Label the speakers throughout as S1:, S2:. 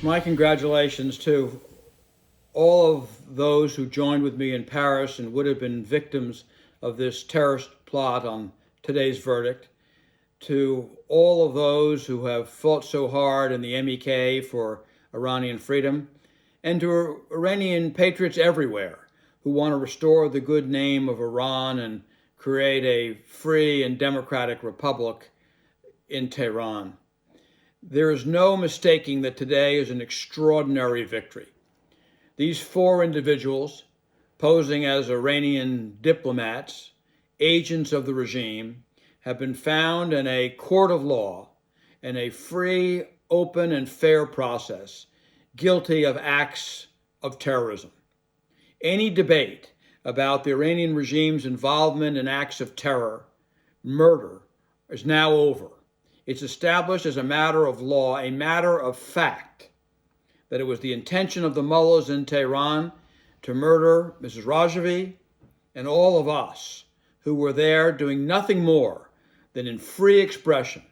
S1: My congratulations to all of those who joined with me in Paris and would have been victims of this terrorist plot on today's verdict, to all of those who have fought so hard in the MEK for Iranian freedom, and to Iranian patriots everywhere who want to restore the good name of Iran and create a free and democratic republic in Tehran. There is no mistaking that today is an extraordinary victory. These four individuals, posing as Iranian diplomats, agents of the regime, have been found in a court of law in a free, open, and fair process, guilty of acts of terrorism. Any debate about the Iranian regime's involvement in acts of terror, murder, is now over. It's established as a matter of law, a matter of fact, that it was the intention of the mullahs in Tehran to murder Mrs. Rajavi and all of us who were there doing nothing more than in free expression,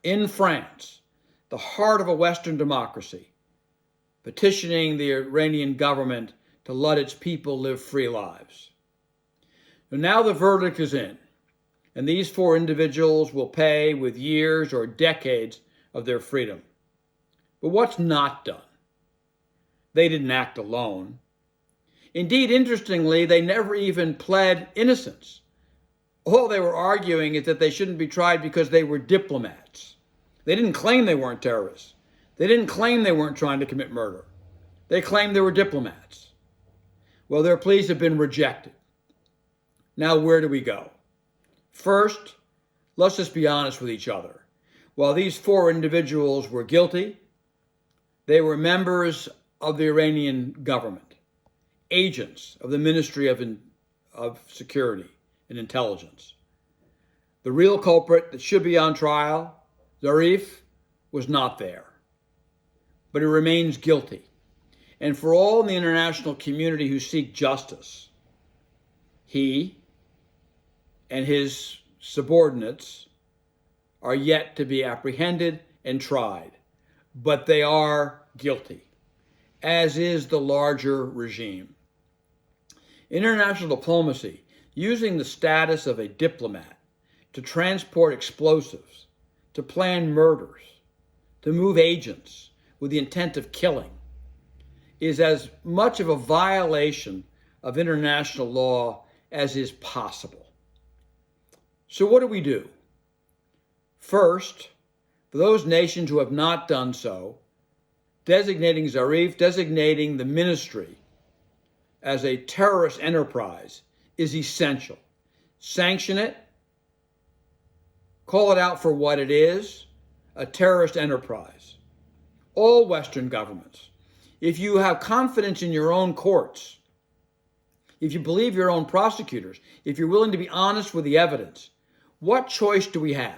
S1: in France, the heart of a Western democracy, petitioning the Iranian government to let its people live free lives. And now the verdict is in, and these four individuals will pay with years or decades of their freedom. But what's not done? They didn't act alone. Indeed, interestingly, they never even pled innocence. All they were arguing is that they shouldn't be tried because they were diplomats. They didn't claim they weren't terrorists. They didn't claim they weren't trying to commit murder. They claimed they were diplomats. Well, their pleas have been rejected. Now, where do we go? First, let's just be honest with each other. While these four individuals were guilty, they were members of the Iranian government, agents of the Ministry of Security and Intelligence. The real culprit that should be on trial, Zarif, was not there, but he remains guilty. And for all in the international community who seek justice, he and his subordinates are yet to be apprehended and tried, but they are guilty, as is the larger regime. International diplomacy, using the status of a diplomat to transport explosives, to plan murders, to move agents with the intent of killing, is as much of a violation of international law as is possible. So what do we do? First, for those nations who have not done so, designating Zarif, designating the ministry as a terrorist enterprise is essential. Sanction it, call it out for what it is, a terrorist enterprise. All Western governments, if you have confidence in your own courts, if you believe your own prosecutors, if you're willing to be honest with the evidence, what choice do we have?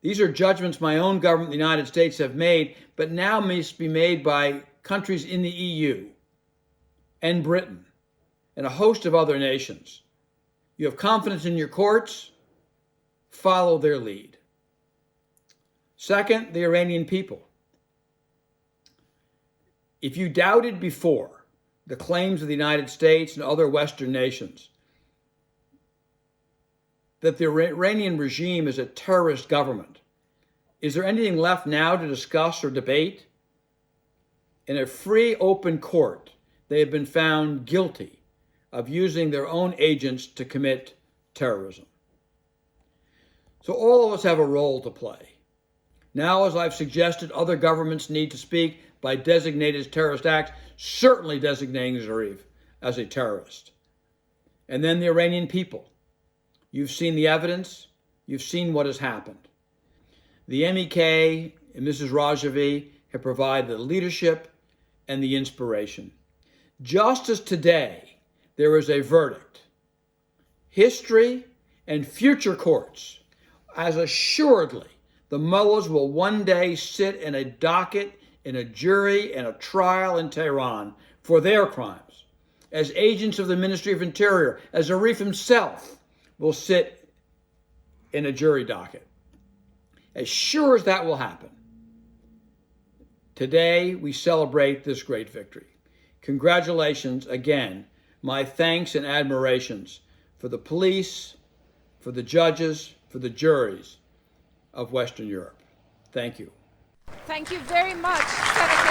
S1: These are judgments my own government, the United States, have made, but now must be made by countries in the EU and Britain and a host of other nations. You have confidence in your courts, follow their lead. Second, the Iranian people. If you doubted before the claims of the United States and other Western nations that the Iranian regime is a terrorist government, is there anything left now to discuss or debate? In a free, open court, they have been found guilty of using their own agents to commit terrorism. So all of us have a role to play. Now, as I've suggested, other governments need to speak by designating as terrorist acts, certainly designating Zarif as a terrorist. And then the Iranian people. You've seen the evidence. You've seen what has happened. The MEK and Mrs. Rajavi have provided the leadership and the inspiration. Just as today, there is a verdict. History and future courts, as assuredly, the mullahs will one day sit in a docket, in a jury, in a trial in Tehran for their crimes. As agents of the Ministry of Interior, as Zarif himself will sit in a jury docket. As sure as that will happen, Today, we celebrate this great victory. Congratulations again. My thanks and admirations for the police, for the judges, for the juries of Western Europe. Thank you.
S2: Thank you very much, Senator.